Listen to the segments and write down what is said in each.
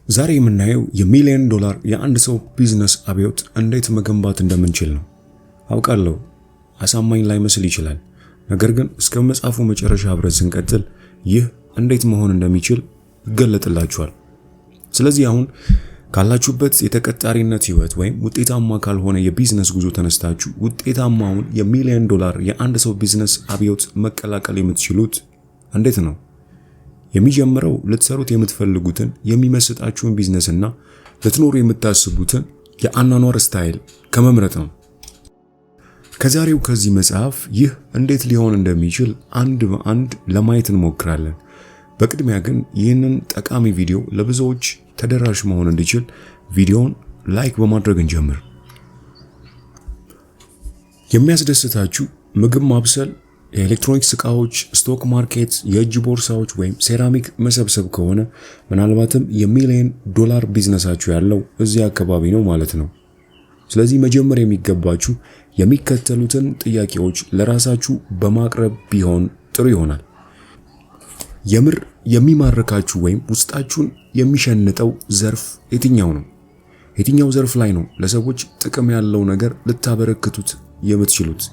ዛሬ የምናየው የሚሊዮን ዶላር የአንድ ሰው ቢዝነስ አብዮት እንዴት መገንባት እንደምንችል ነው። አውቃለሁ አሳማኝ ላይመስል ይችላል። ነገር ግን እስከ መጽሐፉ መጨረሻ አብረን ስንቀጥል ይህ እንዴት መሆን እንደሚችል ይገለጥላችኋል። ስለዚህ አሁን ካላችሁበት የተቀጣሪነት ህይወት ወይም ውጤታማ ካልሆነ የቢዝነስ ጉዞ ተነስታችሁ ውጤታማውን የሚሊዮን ዶላር የአንድ ሰው ቢዝነስ አብዮት መቀላቀል የምትችሉት እንዴት ነው? የሚጀምረው ልትሰሩት የምትፈልጉትን የሚመስጣችሁን ቢዝነስና ልትኖሩ የምታስቡትን የአኗኗር ስታይል ከመምረጥ ነው። ከዛሬው ከዚህ መጽሐፍ ይህ እንዴት ሊሆን እንደሚችል አንድ በአንድ ለማየት እንሞክራለን። በቅድሚያ ግን ይህንን ጠቃሚ ቪዲዮ ለብዙዎች ተደራሽ መሆን እንዲችል ቪዲዮውን ላይክ በማድረግ እንጀምር። የሚያስደስታችሁ ምግብ ማብሰል፣ የኤሌክትሮኒክስ ዕቃዎች፣ ስቶክ ማርኬት፣ የእጅ ቦርሳዎች ወይም ሴራሚክ መሰብሰብ ከሆነ ምናልባትም የሚሊዮን ዶላር ቢዝነሳችሁ ያለው እዚህ አካባቢ ነው ማለት ነው። ስለዚህ መጀመር የሚገባችሁ የሚከተሉትን ጥያቄዎች ለራሳችሁ በማቅረብ ቢሆን ጥሩ ይሆናል። የምር የሚማርካችሁ ወይም ውስጣችሁን የሚሸንጠው ዘርፍ የትኛው ነው? የትኛው ዘርፍ ላይ ነው ለሰዎች ጥቅም ያለው ነገር ልታበረክቱት የምትችሉት?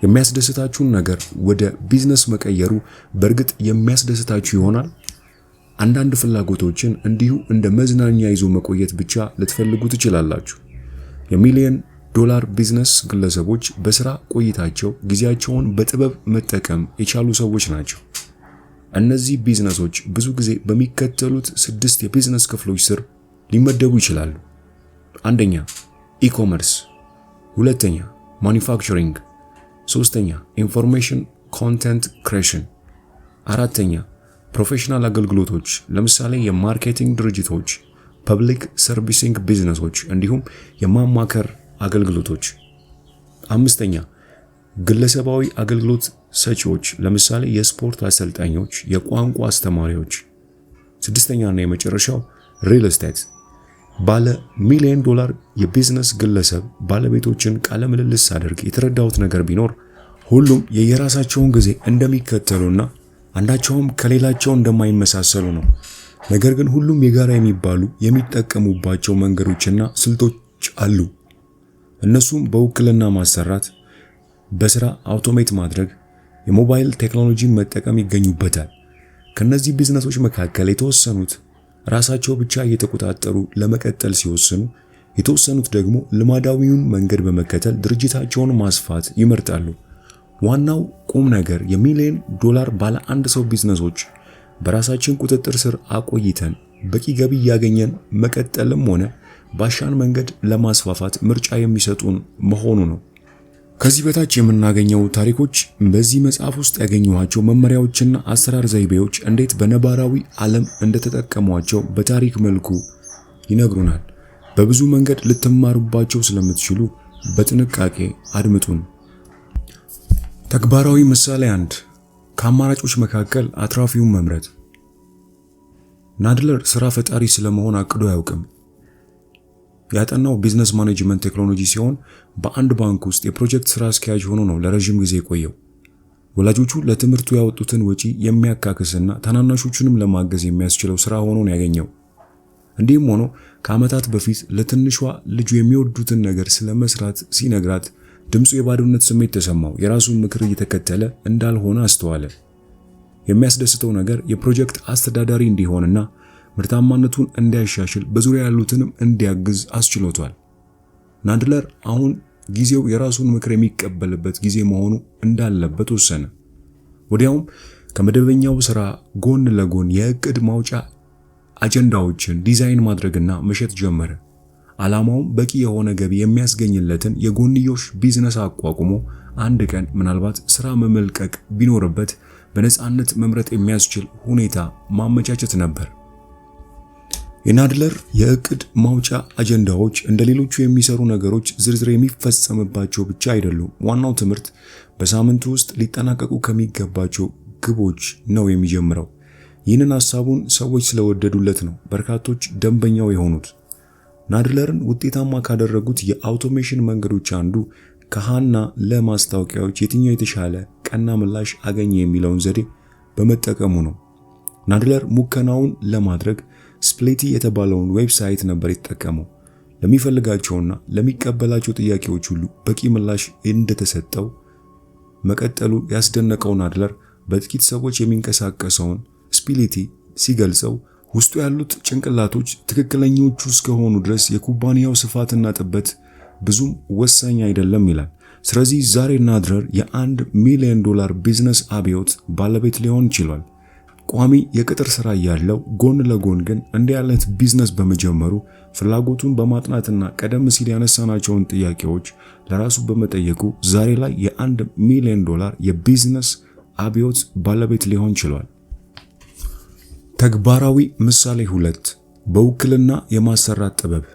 የሚያስደስታችሁን ነገር ወደ ቢዝነስ መቀየሩ በእርግጥ የሚያስደስታችሁ ይሆናል? አንዳንድ ፍላጎቶችን እንዲሁ እንደ መዝናኛ ይዞ መቆየት ብቻ ልትፈልጉ ትችላላችሁ። የሚሊዮን ዶላር ቢዝነስ ግለሰቦች በስራ ቆይታቸው ጊዜያቸውን በጥበብ መጠቀም የቻሉ ሰዎች ናቸው። እነዚህ ቢዝነሶች ብዙ ጊዜ በሚከተሉት 6 የቢዝነስ ክፍሎች ስር ሊመደቡ ይችላሉ። አንደኛ ኢኮመርስ፣ ሁለተኛ ማኒፋክቸሪንግ፣ ሶስተኛ ኢንፎርሜሽን ኮንቴንት ክሬሽን፣ አራተኛ ፕሮፌሽናል አገልግሎቶች ለምሳሌ የማርኬቲንግ ድርጅቶች፣ ፐብሊክ ሰርቪሲንግ ቢዝነሶች እንዲሁም የማማከር አገልግሎቶች፣ አምስተኛ ግለሰባዊ አገልግሎት ሰጪዎች ለምሳሌ የስፖርት አሰልጣኞች፣ የቋንቋ አስተማሪዎች፣ ስድስተኛና የመጨረሻው ሪል ስቴት። ባለ ሚሊዮን ዶላር የቢዝነስ ግለሰብ ባለቤቶችን ቃለ ምልልስ አድርግ የተረዳሁት ነገር ቢኖር ሁሉም የየራሳቸውን ጊዜ እንደሚከተሉና አንዳቸውም ከሌላቸው እንደማይመሳሰሉ ነው። ነገር ግን ሁሉም የጋራ የሚባሉ የሚጠቀሙባቸው መንገዶችና ስልቶች አሉ። እነሱም በውክልና ማሰራት፣ በስራ አውቶሜት ማድረግ፣ የሞባይል ቴክኖሎጂን መጠቀም ይገኙበታል። ከነዚህ ቢዝነሶች መካከል የተወሰኑት ራሳቸው ብቻ እየተቆጣጠሩ ለመቀጠል ሲወስኑ፣ የተወሰኑት ደግሞ ልማዳዊውን መንገድ በመከተል ድርጅታቸውን ማስፋት ይመርጣሉ። ዋናው ቁም ነገር የሚሊዮን ዶላር ባለ አንድ ሰው ቢዝነሶች በራሳችን ቁጥጥር ስር አቆይተን በቂ ገቢ ያገኘን መቀጠልም ሆነ ባሻን መንገድ ለማስፋፋት ምርጫ የሚሰጡን መሆኑ ነው። ከዚህ በታች የምናገኘው ታሪኮች በዚህ መጽሐፍ ውስጥ ያገኘኋቸው መመሪያዎችና አሰራር ዘይቤዎች እንዴት በነባራዊ ዓለም እንደተጠቀሟቸው በታሪክ መልኩ ይነግሩናል። በብዙ መንገድ ልትማሩባቸው ስለምትችሉ በጥንቃቄ አድምጡን። ተግባራዊ ምሳሌ 1 ከአማራጮች መካከል አትራፊውን መምረጥ። ናድለር ስራ ፈጣሪ ስለመሆን አቅዶ አያውቅም። ያጠናው ቢዝነስ ማኔጅመንት ቴክኖሎጂ ሲሆን በአንድ ባንክ ውስጥ የፕሮጀክት ስራ አስኪያጅ ሆኖ ነው ለረጅም ጊዜ የቆየው። ወላጆቹ ለትምህርቱ ያወጡትን ወጪ የሚያካክስና ታናናሾቹንም ለማገዝ የሚያስችለው ስራ ሆኖ ነው ያገኘው። እንዲህም ሆኖ ከዓመታት በፊት ለትንሿ ልጁ የሚወዱትን ነገር ስለመስራት ሲነግራት ድምፁ የባዶነት ስሜት ተሰማው። የራሱን ምክር እየተከተለ እንዳልሆነ አስተዋለ። የሚያስደስተው ነገር የፕሮጀክት አስተዳዳሪ እንዲሆንና ምርታማነቱን እንዲያሻሽል በዙሪያ ያሉትንም እንዲያግዝ አስችሎታል። ናድለር አሁን ጊዜው የራሱን ምክር የሚቀበልበት ጊዜ መሆኑ እንዳለበት ወሰነ። ወዲያውም ከመደበኛው ስራ ጎን ለጎን የእቅድ ማውጫ አጀንዳዎችን ዲዛይን ማድረግና መሸጥ ጀመረ። ዓላማውም በቂ የሆነ ገቢ የሚያስገኝለትን የጎንዮሽ ቢዝነስ አቋቁሞ አንድ ቀን ምናልባት ስራ መመልቀቅ ቢኖርበት በነፃነት መምረጥ የሚያስችል ሁኔታ ማመቻቸት ነበር። የናድለር የእቅድ ማውጫ አጀንዳዎች እንደ ሌሎቹ የሚሰሩ ነገሮች ዝርዝር የሚፈጸምባቸው ብቻ አይደሉም። ዋናው ትምህርት በሳምንቱ ውስጥ ሊጠናቀቁ ከሚገባቸው ግቦች ነው የሚጀምረው። ይህንን ሐሳቡን ሰዎች ስለወደዱለት ነው በርካቶች ደንበኛው የሆኑት። ናድለርን ውጤታማ ካደረጉት የአውቶሜሽን መንገዶች አንዱ ከሃና ለማስታወቂያዎች የትኛው የተሻለ ቀና ምላሽ አገኘ የሚለውን ዘዴ በመጠቀሙ ነው። ናድለር ሙከናውን ለማድረግ ስፕሊቲ የተባለውን ዌብሳይት ነበር የተጠቀመው። ለሚፈልጋቸውና ለሚቀበላቸው ጥያቄዎች ሁሉ በቂ ምላሽ እንደተሰጠው መቀጠሉ ያስደነቀውን አድለር በጥቂት ሰዎች የሚንቀሳቀሰውን ስፕሊቲ ሲገልጸው ውስጡ ያሉት ጭንቅላቶች ትክክለኞቹ እስከሆኑ ድረስ የኩባንያው ስፋትና ጥበት ብዙም ወሳኝ አይደለም ይላል። ስለዚህ ዛሬ ናድለር የ$1 ሚሊዮን ቢዝነስ አብዮት ባለቤት ሊሆን ችሏል። ቋሚ የቅጥር ስራ ያለው ጎን ለጎን ግን እንዲህ አይነት ቢዝነስ በመጀመሩ ፍላጎቱን በማጥናትና ቀደም ሲል ያነሳናቸውን ጥያቄዎች ለራሱ በመጠየቁ ዛሬ ላይ የ$1 ሚሊዮን የቢዝነስ አብዮት ባለቤት ሊሆን ችሏል። ተግባራዊ ምሳሌ 2 በውክልና የማሰራት ጥበብ።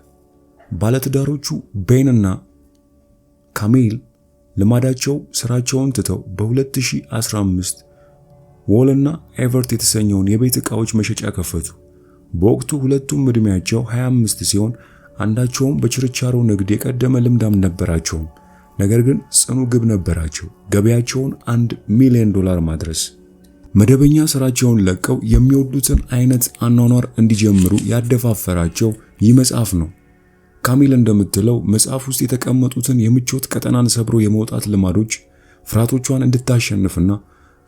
ባለትዳሮቹ ቤን እና ካሚል ልማዳቸው ስራቸውን ትተው በ2015 ዎል እና ኤቨርት የተሰኘውን የቤት ዕቃዎች መሸጫ ከፈቱ። በወቅቱ ሁለቱም ዕድሜያቸው 25 ሲሆን አንዳቸውም በችርቻሮ ንግድ የቀደመ ልምድ አልነበራቸውም። ነገር ግን ጽኑ ግብ ነበራቸው፣ ገበያቸውን $1 ሚሊዮን ማድረስ። መደበኛ ስራቸውን ለቀው የሚወዱትን አይነት አኗኗር እንዲጀምሩ ያደፋፈራቸው ይህ መጽሐፍ ነው። ካሚል እንደምትለው መጽሐፍ ውስጥ የተቀመጡትን የምቾት ቀጠናን ሰብሮ የመውጣት ልማዶች ፍርሃቶቿን እንድታሸንፍና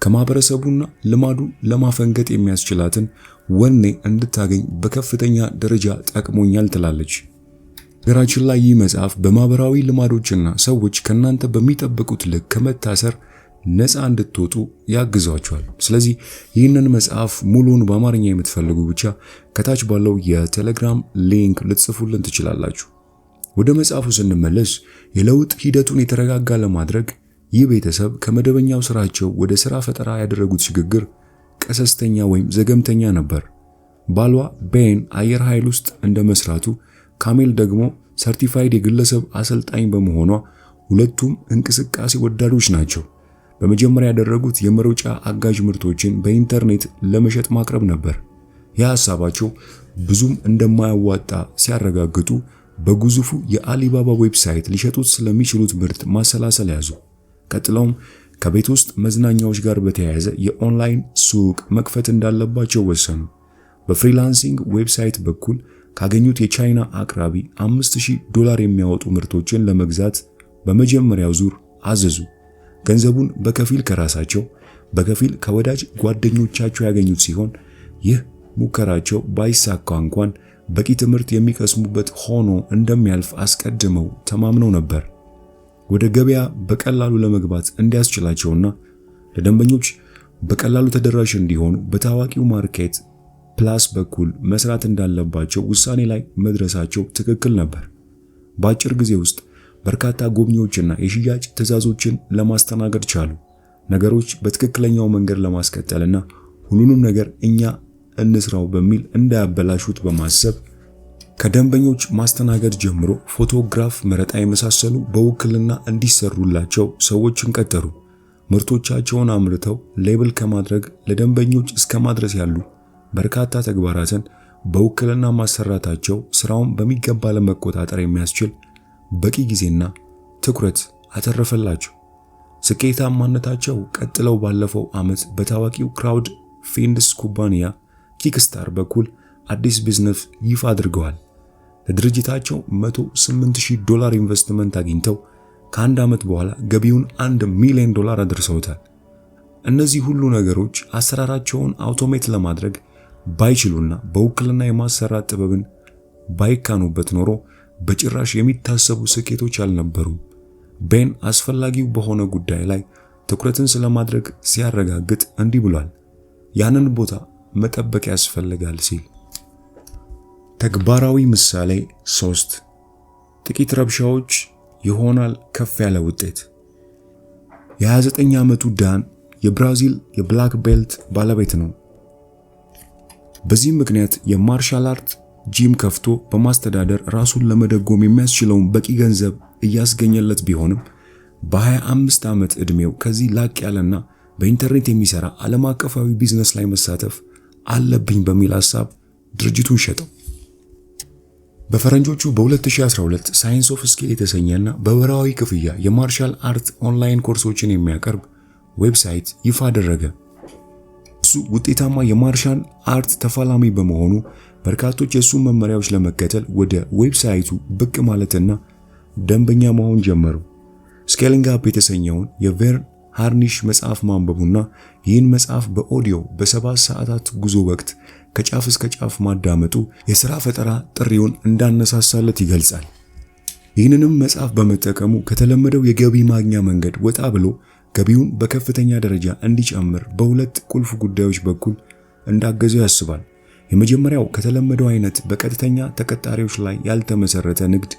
ከማህበረሰቡና ልማዱ ለማፈንገጥ የሚያስችላትን ወኔ እንድታገኝ በከፍተኛ ደረጃ ጠቅሞኛል ትላለች። ነገራችን ላይ ይህ መጽሐፍ በማህበራዊ ልማዶችና ሰዎች ከናንተ በሚጠብቁት ልክ ከመታሰር ነፃ እንድትወጡ ያግዟቸዋል። ስለዚህ ይህንን መጽሐፍ ሙሉን በአማርኛ የምትፈልጉ ብቻ ከታች ባለው የቴሌግራም ሊንክ ልትጽፉልን ትችላላችሁ። ወደ መጽሐፉ ስንመለስ የለውጥ ሂደቱን የተረጋጋ ለማድረግ ይህ ቤተሰብ ከመደበኛው ስራቸው ወደ ስራ ፈጠራ ያደረጉት ሽግግር ቀሰስተኛ ወይም ዘገምተኛ ነበር። ባሏ ቤን አየር ኃይል ውስጥ እንደመስራቱ ካሚል ደግሞ ሰርቲፋይድ የግለሰብ አሰልጣኝ በመሆኗ ሁለቱም እንቅስቃሴ ወዳዶች ናቸው። በመጀመሪያ ያደረጉት የመሮጫ አጋዥ ምርቶችን በኢንተርኔት ለመሸጥ ማቅረብ ነበር። የሐሳባቸው ብዙም እንደማያዋጣ ሲያረጋግጡ በግዙፉ የአሊባባ ዌብሳይት ሊሸጡት ስለሚችሉት ምርት ማሰላሰል ያዙ። ቀጥለውም ከቤት ውስጥ መዝናኛዎች ጋር በተያያዘ የኦንላይን ሱቅ መክፈት እንዳለባቸው ወሰኑ። በፍሪላንሲንግ ዌብሳይት በኩል ካገኙት የቻይና አቅራቢ $5000 የሚያወጡ ምርቶችን ለመግዛት በመጀመሪያው ዙር አዘዙ። ገንዘቡን በከፊል ከራሳቸው በከፊል ከወዳጅ ጓደኞቻቸው ያገኙት ሲሆን ይህ ሙከራቸው ባይሳካ እንኳን በቂ ትምህርት የሚቀስሙበት ሆኖ እንደሚያልፍ አስቀድመው ተማምነው ነበር። ወደ ገበያ በቀላሉ ለመግባት እንዲያስችላቸውና ለደንበኞች በቀላሉ ተደራሽ እንዲሆኑ በታዋቂው ማርኬት ፕላስ በኩል መስራት እንዳለባቸው ውሳኔ ላይ መድረሳቸው ትክክል ነበር። በአጭር ጊዜ ውስጥ በርካታ ጎብኚዎችና የሽያጭ ትዕዛዞችን ለማስተናገድ ቻሉ። ነገሮች በትክክለኛው መንገድ ለማስቀጠልና ሁሉንም ነገር እኛ እንስራው በሚል እንዳያበላሹት በማሰብ ከደንበኞች ማስተናገድ ጀምሮ ፎቶግራፍ መረጣ የመሳሰሉ በውክልና እንዲሰሩላቸው ሰዎችን ቀጠሩ። ምርቶቻቸውን አምርተው ሌብል ከማድረግ ለደንበኞች እስከ ማድረስ ያሉ በርካታ ተግባራትን በውክልና ማሰራታቸው ስራውን በሚገባ ለመቆጣጠር የሚያስችል በቂ ጊዜና ትኩረት አተረፈላቸው። ስኬታማነታቸው ቀጥለው ባለፈው ዓመት በታዋቂው ክራውድ ፊንድስ ኩባንያ ኪክስታር በኩል አዲስ ቢዝነስ ይፋ አድርገዋል። ለድርጅታቸው $108,000 ኢንቨስትመንት አግኝተው ከአንድ ዓመት በኋላ ገቢውን $1 ሚሊዮን አድርሰውታል። እነዚህ ሁሉ ነገሮች አሰራራቸውን አውቶሜት ለማድረግ ባይችሉና በውክልና የማሰራት ጥበብን ባይካኑበት ኖሮ በጭራሽ የሚታሰቡ ስኬቶች አልነበሩም። ቤን አስፈላጊው በሆነ ጉዳይ ላይ ትኩረትን ስለማድረግ ሲያረጋግጥ እንዲህ ብሏል፣ ያንን ቦታ መጠበቅ ያስፈልጋል ሲል። ተግባራዊ ምሳሌ 3 ጥቂት ረብሻዎች ይሆናል ከፍ ያለ ውጤት። የ29 ዓመቱ ዳን የብራዚል የብላክ ቤልት ባለቤት ነው። በዚህም ምክንያት የማርሻል አርት ጂም ከፍቶ በማስተዳደር ራሱን ለመደጎም የሚያስችለውን በቂ ገንዘብ እያስገኘለት ቢሆንም በ25 ዓመት ዕድሜው ከዚህ ላቅ ያለና በኢንተርኔት የሚሰራ ዓለም አቀፋዊ ቢዝነስ ላይ መሳተፍ አለብኝ በሚል ሐሳብ ድርጅቱን ሸጠው። በፈረንጆቹ በ2012 ሳይንስ ኦፍ ስኪል የተሰኘና በወርሃዊ ክፍያ የማርሻል አርት ኦንላይን ኮርሶችን የሚያቀርብ ዌብሳይት ይፋ አደረገ። እሱ ውጤታማ የማርሻል አርት ተፋላሚ በመሆኑ በርካቶች የሱን መመሪያዎች ለመከተል ወደ ዌብሳይቱ ብቅ ማለትና ደንበኛ መሆን ጀመሩ። ስኬሊንግ አፕ የተሰኘውን የቬርን ሃርኒሽ መጽሐፍ ማንበቡና ይህን መጽሐፍ በኦዲዮ በ7 ሰዓታት ጉዞ ወቅት ከጫፍ እስከ ጫፍ ማዳመጡ የሥራ ፈጠራ ጥሪውን እንዳነሳሳለት ይገልጻል። ይህንንም መጽሐፍ በመጠቀሙ ከተለመደው የገቢ ማግኛ መንገድ ወጣ ብሎ ገቢውን በከፍተኛ ደረጃ እንዲጨምር በሁለት ቁልፍ ጉዳዮች በኩል እንዳገዘው ያስባል። የመጀመሪያው ከተለመደው አይነት በቀጥተኛ ተቀጣሪዎች ላይ ያልተመሰረተ ንግድ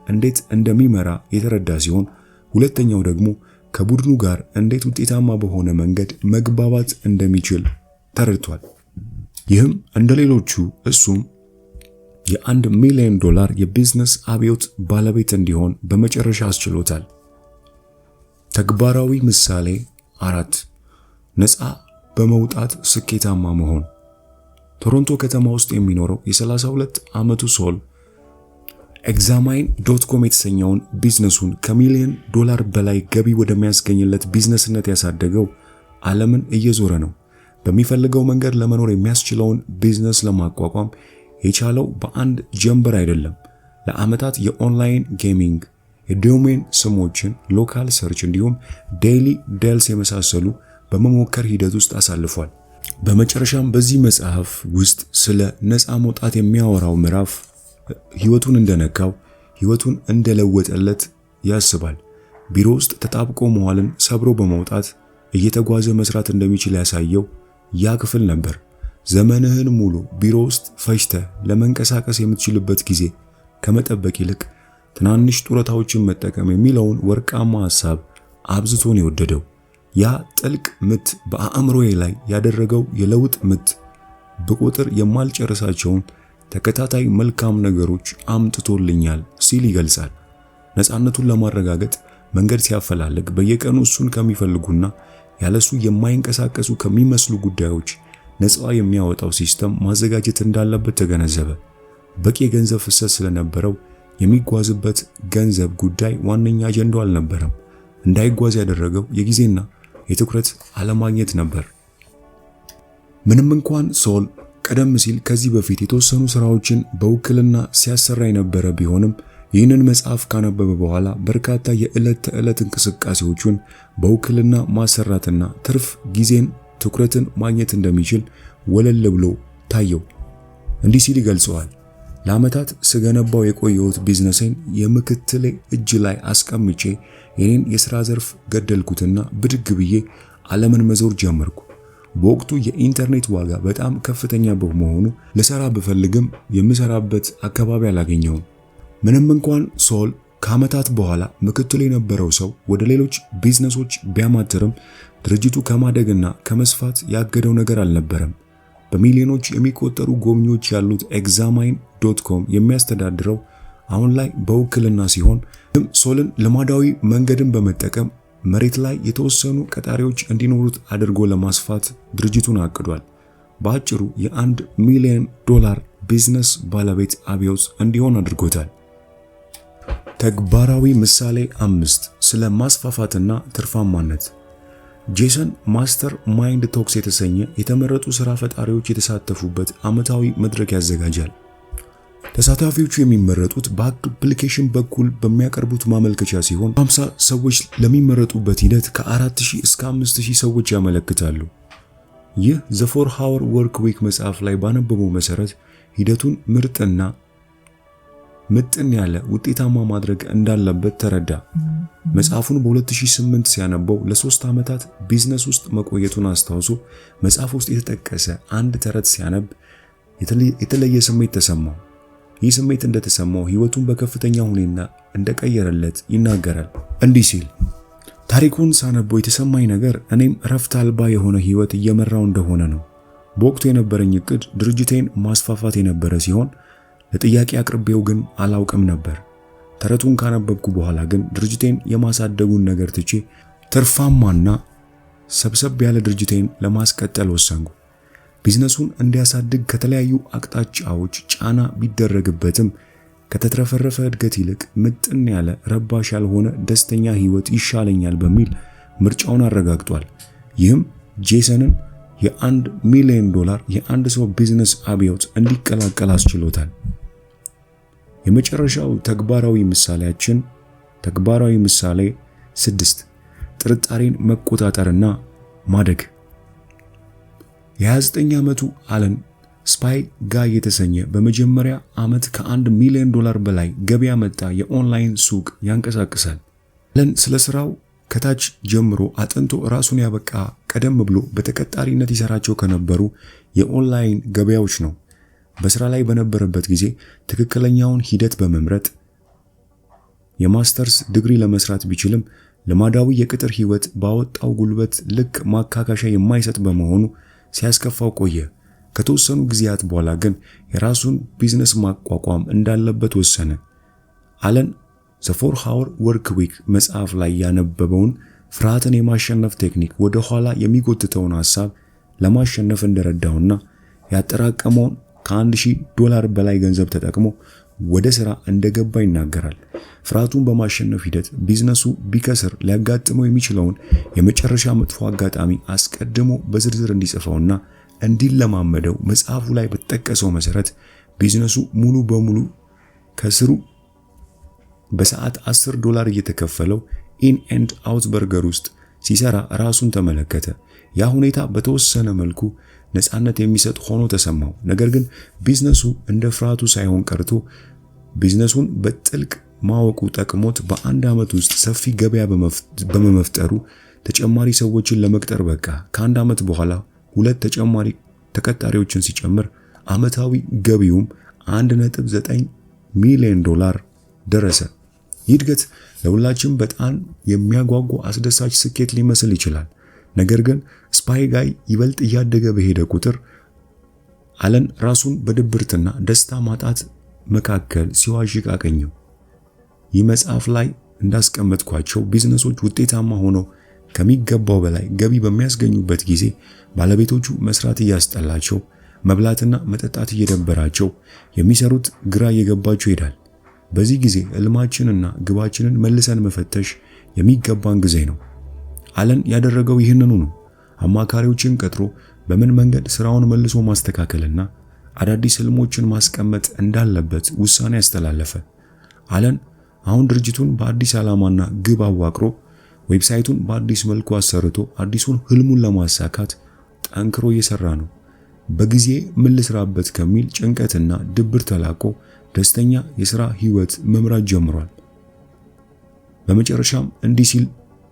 እንዴት እንደሚመራ የተረዳ ሲሆን፣ ሁለተኛው ደግሞ ከቡድኑ ጋር እንዴት ውጤታማ በሆነ መንገድ መግባባት እንደሚችል ተረድቷል። ይህም እንደሌሎቹ እሱም የ$1 ሚሊዮን የቢዝነስ አብዮት ባለቤት እንዲሆን በመጨረሻ አስችሎታል። ተግባራዊ ምሳሌ 4 ነፃ በመውጣት ስኬታማ መሆን። ቶሮንቶ ከተማ ውስጥ የሚኖረው የ32 ዓመቱ ሶል examine.com የተሰኘውን ቢዝነሱን ከ1 ሚሊዮን በላይ ገቢ ወደሚያስገኝለት ቢዝነስነት ያሳደገው ዓለምን እየዞረ ነው። በሚፈልገው መንገድ ለመኖር የሚያስችለውን ቢዝነስ ለማቋቋም የቻለው በአንድ ጀንበር አይደለም። ለዓመታት የኦንላይን ጌሚንግ፣ የዶሜን ስሞችን፣ ሎካል ሰርች እንዲሁም ዴይሊ ዴልስ የመሳሰሉ በመሞከር ሂደት ውስጥ አሳልፏል። በመጨረሻም በዚህ መጽሐፍ ውስጥ ስለ ነፃ መውጣት የሚያወራው ምዕራፍ ህይወቱን እንደነካው፣ ህይወቱን እንደለወጠለት ያስባል። ቢሮ ውስጥ ተጣብቆ መዋልን ሰብሮ በመውጣት እየተጓዘ መስራት እንደሚችል ያሳየው ያ ክፍል ነበር። ዘመንህን ሙሉ ቢሮ ውስጥ ፈጅተህ ለመንቀሳቀስ የምትችልበት ጊዜ ከመጠበቅ ይልቅ ትናንሽ ጡረታዎችን መጠቀም የሚለውን ወርቃማ ሐሳብ አብዝቶን የወደደው ያ ጥልቅ ምት በአእምሮዬ ላይ ያደረገው የለውጥ ምት በቁጥር የማልጨርሳቸውን ተከታታይ መልካም ነገሮች አምጥቶልኛል ሲል ይገልጻል። ነፃነቱን ለማረጋገጥ መንገድ ሲያፈላልግ በየቀኑ እሱን ከሚፈልጉና ያለሱ የማይንቀሳቀሱ ከሚመስሉ ጉዳዮች ነፃ የሚያወጣው ሲስተም ማዘጋጀት እንዳለበት ተገነዘበ። በቂ የገንዘብ ፍሰት ስለነበረው የሚጓዝበት ገንዘብ ጉዳይ ዋነኛ አጀንዳው አልነበረም። እንዳይጓዝ ያደረገው የጊዜና የትኩረት አለማግኘት ነበር። ምንም እንኳን ሶል ቀደም ሲል ከዚህ በፊት የተወሰኑ ስራዎችን በውክልና ሲያሰራ የነበረ ቢሆንም ይህንን መጽሐፍ ካነበበ በኋላ በርካታ የዕለት ተዕለት እንቅስቃሴዎቹን በውክልና ማሰራትና ትርፍ ጊዜን፣ ትኩረትን ማግኘት እንደሚችል ወለል ብሎ ታየው። እንዲህ ሲል ይገልጸዋል። ለዓመታት ስገነባው የቆየሁት ቢዝነሴን የምክትሌ እጅ ላይ አስቀምጬ የኔን የሥራ ዘርፍ ገደልኩትና ብድግ ብዬ ዓለምን መዞር ጀመርኩ። በወቅቱ የኢንተርኔት ዋጋ በጣም ከፍተኛ በመሆኑ ለሰራ ብፈልግም የምሰራበት አካባቢ አላገኘውም። ምንም እንኳን ሶል ከዓመታት በኋላ ምክትል የነበረው ሰው ወደ ሌሎች ቢዝነሶች ቢያማትርም ድርጅቱ ከማደግና ከመስፋት ያገደው ነገር አልነበረም። በሚሊዮኖች የሚቆጠሩ ጎብኚዎች ያሉት examine.com የሚያስተዳድረው አሁን ላይ በውክልና ሲሆን ሶልን ልማዳዊ መንገድን በመጠቀም መሬት ላይ የተወሰኑ ቀጣሪዎች እንዲኖሩት አድርጎ ለማስፋት ድርጅቱን አቅዷል። በአጭሩ የ$1 ሚሊዮን ቢዝነስ ባለቤት አብዮት እንዲሆን አድርጎታል። ተግባራዊ ምሳሌ 5 ስለ ማስፋፋትና ትርፋማነት። ጄሰን ማስተር ማይንድ ቶክስ የተሰኘ የተመረጡ ሥራ ፈጣሪዎች የተሳተፉበት ዓመታዊ መድረክ ያዘጋጃል። ተሳታፊዎቹ የሚመረጡት በአፕሊኬሽን በኩል በሚያቀርቡት ማመልከቻ ሲሆን 50 ሰዎች ለሚመረጡበት ሂደት ከ4000 እስከ 5000 ሰዎች ያመለክታሉ። ይህ ዘ 4 Hour Work Week መጽሐፍ ላይ ባነበበው መሰረት ሂደቱን ምርጥና ምጥን ያለ ውጤታማ ማድረግ እንዳለበት ተረዳ። መጽሐፉን በ2008 ሲያነበው ለ3 ዓመታት ቢዝነስ ውስጥ መቆየቱን አስታውሶ መጽሐፍ ውስጥ የተጠቀሰ አንድ ተረት ሲያነብ የተለየ ስሜት ተሰማው። ይህ ስሜት እንደተሰማው ህይወቱን በከፍተኛ ሁኔታ እንደቀየረለት ይናገራል። እንዲህ ሲል ታሪኩን ሳነበው የተሰማኝ ነገር እኔም ረፍት አልባ የሆነ ህይወት እየመራው እንደሆነ ነው። በወቅቱ የነበረኝ እቅድ ድርጅቴን ማስፋፋት የነበረ ሲሆን ለጥያቄ አቅርቤው ግን አላውቅም ነበር። ተረቱን ካነበብኩ በኋላ ግን ድርጅቴን የማሳደጉን ነገር ትቼ ትርፋማና ሰብሰብ ያለ ድርጅቴን ለማስቀጠል ወሰንኩ። ቢዝነሱን እንዲያሳድግ ከተለያዩ አቅጣጫዎች ጫና ቢደረግበትም ከተትረፈረፈ እድገት ይልቅ ምጥን ያለ ረባሽ ያልሆነ ደስተኛ ህይወት ይሻለኛል በሚል ምርጫውን አረጋግጧል። ይህም ጄሰንን የ$1 ሚሊዮን የአንድ ሰው ቢዝነስ አብዮት እንዲቀላቀል አስችሎታል። የመጨረሻው ተግባራዊ ምሳሌ 6 ጥርጣሬን መቆጣጠርና ማደግ። የ29 ዓመቱ አለን ስፓይ ጋይ የተሰኘ በመጀመሪያ ዓመት ከ$1 ሚሊዮን በላይ ገቢ ያመጣ የኦንላይን ሱቅ ያንቀሳቅሳል። አለን ስለ ስራው ከታች ጀምሮ አጥንቶ ራሱን ያበቃ ቀደም ብሎ በተቀጣሪነት ይሰራቸው ከነበሩ የኦንላይን ገበያዎች ነው። በስራ ላይ በነበረበት ጊዜ ትክክለኛውን ሂደት በመምረጥ የማስተርስ ዲግሪ ለመስራት ቢችልም ልማዳዊ የቅጥር ህይወት ባወጣው ጉልበት ልክ ማካካሻ የማይሰጥ በመሆኑ ሲያስከፋው ቆየ። ከተወሰኑ ጊዜያት በኋላ ግን የራሱን ቢዝነስ ማቋቋም እንዳለበት ወሰነ። አለን ዘ 4 Hour Work Week መጽሐፍ ላይ ያነበበውን ፍርሃትን የማሸነፍ ቴክኒክ ወደ ኋላ የሚጎትተውን ሐሳብ ለማሸነፍ እንደረዳውና ያጠራቀመውን ከ$1,000 በላይ ገንዘብ ተጠቅሞ ወደ ሥራ እንደገባ ይናገራል። ፍርሃቱን በማሸነፍ ሂደት ቢዝነሱ ቢከስር ሊያጋጥመው የሚችለውን የመጨረሻ መጥፎ አጋጣሚ አስቀድሞ በዝርዝር እንዲጽፈውና እንዲለማመደው መጽሐፉ ላይ በተጠቀሰው መሰረት ቢዝነሱ ሙሉ በሙሉ ከስሩ በሰዓት $10 እየተከፈለው ኢን ኤንድ አውት በርገር ውስጥ ሲሰራ ራሱን ተመለከተ። ያ ሁኔታ በተወሰነ መልኩ ነፃነት የሚሰጥ ሆኖ ተሰማው። ነገር ግን ቢዝነሱ እንደ ፍርሃቱ ሳይሆን ቀርቶ ቢዝነሱን በጥልቅ ማወቁ ጠቅሞት በአንድ ዓመት ውስጥ ሰፊ ገበያ በመፍጠሩ ተጨማሪ ሰዎችን ለመቅጠር በቃ። ከአንድ ዓመት በኋላ 2 ተጨማሪ ተቀጣሪዎችን ሲጨምር ዓመታዊ ገቢውም $1.9 ሚሊዮን ደረሰ። ይህ እድገት ለሁላችንም በጣም የሚያጓጓ አስደሳች ስኬት ሊመስል ይችላል። ነገር ግን ስፓይ ጋይ ይበልጥ እያደገ በሄደ ቁጥር አለን ራሱን በድብርትና ደስታ ማጣት መካከል ሲዋዥቅ አገኘው። ይህ መጽሐፍ ላይ እንዳስቀመጥኳቸው ቢዝነሶች ውጤታማ ሆነው ከሚገባው በላይ ገቢ በሚያስገኙበት ጊዜ ባለቤቶቹ መስራት እያስጠላቸው፣ መብላትና መጠጣት እየደበራቸው፣ የሚሰሩት ግራ እየገባቸው ይሄዳል። በዚህ ጊዜ ህልማችንና ግባችንን መልሰን መፈተሽ የሚገባን ጊዜ ነው። አለን ያደረገው ይህንኑ ነው። አማካሪዎችን ቀጥሮ በምን መንገድ ስራውን መልሶ ማስተካከልና አዳዲስ ህልሞችን ማስቀመጥ እንዳለበት ውሳኔ ያስተላለፈ። አለን አሁን ድርጅቱን በአዲስ ዓላማና ግብ አዋቅሮ ዌብሳይቱን በአዲስ መልኩ አሰርቶ አዲሱን ህልሙን ለማሳካት ጠንክሮ እየሰራ ነው። በጊዜ ምን ልስራበት ከሚል ጭንቀትና ድብር ተላቆ ደስተኛ የሥራ ህይወት መምራት ጀምሯል። በመጨረሻም እንዲህ ሲል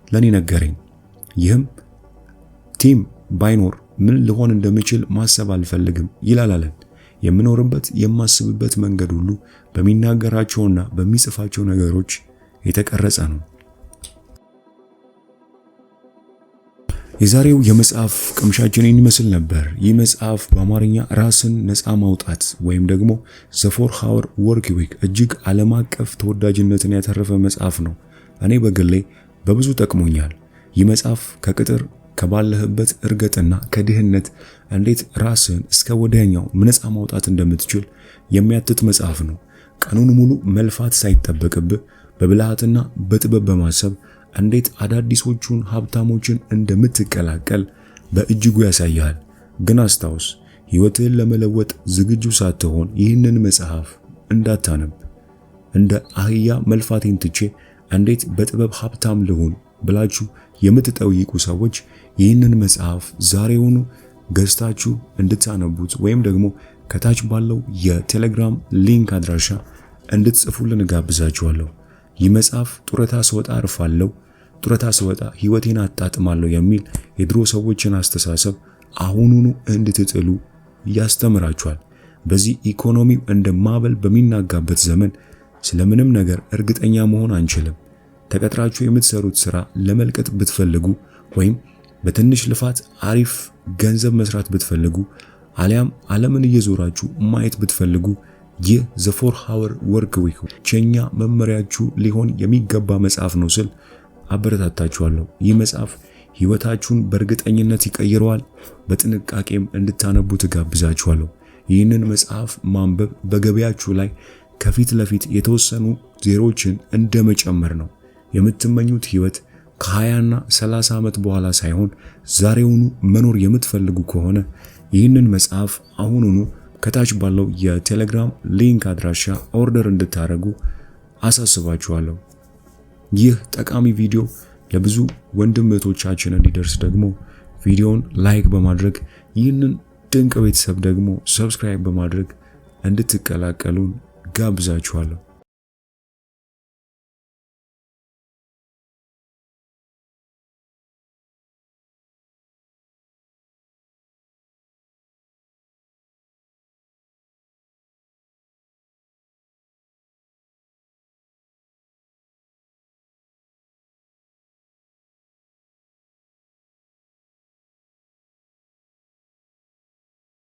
ለኔ ነገረኝ። ይህም ቲም ባይኖር ምን ልሆን እንደምችል ማሰብ አልፈልግም ይላል አለን። የምኖርበት የማስብበት መንገድ ሁሉ በሚናገራቸውና በሚጽፋቸው ነገሮች የተቀረጸ ነው። የዛሬው የመጽሐፍ ቅምሻችንን ይመስል ነበር። ይህ መጽሐፍ በአማርኛ ራስን ነፃ ማውጣት ወይም ደግሞ ዘ 4 Hour Work Week እጅግ ዓለም አቀፍ ተወዳጅነትን ያተረፈ መጽሐፍ ነው። እኔ በግሌ በብዙ ጠቅሞኛል። ይህ መጽሐፍ ከቅጥር ከባለህበት እርገጥና ከድህነት እንዴት ራስን እስከ ወዲያኛው ነፃ ማውጣት እንደምትችል የሚያትት መጽሐፍ ነው። ቀኑን ሙሉ መልፋት ሳይጠበቅብህ በብልሃትና በጥበብ በማሰብ እንዴት አዳዲሶቹን ሀብታሞችን እንደምትቀላቀል በእጅጉ ያሳያል። ግን አስታውስ፣ ህይወትህን ለመለወጥ ዝግጁ ሳትሆን ይህንን መጽሐፍ እንዳታነብ። እንደ አህያ መልፋቴን ትቼ እንዴት በጥበብ ሀብታም ልሁን ብላችሁ የምትጠይቁ ሰዎች ይህንን መጽሐፍ ዛሬውኑ ገዝታችሁ እንድታነቡት ወይም ደግሞ ከታች ባለው የቴሌግራም ሊንክ አድራሻ እንድትጽፉልን ጋብዛችኋለሁ። ይህ መጽሐፍ ጡረታ ስወጣ አርፋለሁ፣ ጡረታ ስወጣ ህይወቴን አጣጥማለሁ የሚል የድሮ ሰዎችን አስተሳሰብ አሁኑኑ እንድትጥሉ ያስተምራችኋል። በዚህ ኢኮኖሚው እንደ ማዕበል በሚናጋበት ዘመን ስለምንም ነገር እርግጠኛ መሆን አንችልም። ተቀጥራችሁ የምትሰሩት ስራ ለመልቀጥ ብትፈልጉ ወይም በትንሽ ልፋት አሪፍ ገንዘብ መስራት ብትፈልጉ አሊያም ዓለምን እየዞራችሁ ማየት ብትፈልጉ ይህ ዘ 4 Hour Work Week ብቸኛ መመሪያችሁ ሊሆን የሚገባ መጽሐፍ ነው ስል አበረታታችኋለሁ። ይህ መጽሐፍ ህይወታችሁን በእርግጠኝነት ይቀይረዋል። በጥንቃቄም እንድታነቡ ትጋብዛችኋለሁ። ይህንን መጽሐፍ ማንበብ በገበያችሁ ላይ ከፊት ለፊት የተወሰኑ ዜሮችን እንደመጨመር ነው። የምትመኙት ህይወት ከ20 እና 30 ዓመት በኋላ ሳይሆን ዛሬውኑ መኖር የምትፈልጉ ከሆነ ይህንን መጽሐፍ አሁኑኑ ከታች ባለው የቴሌግራም ሊንክ አድራሻ ኦርደር እንድታደርጉ አሳስባችኋለሁ። ይህ ጠቃሚ ቪዲዮ ለብዙ ወንድም እህቶቻችን እንዲደርስ ደግሞ ቪዲዮውን ላይክ በማድረግ ይህንን ድንቅ ቤተሰብ ደግሞ ሰብስክራይብ በማድረግ እንድትቀላቀሉን ጋብዛችኋለሁ።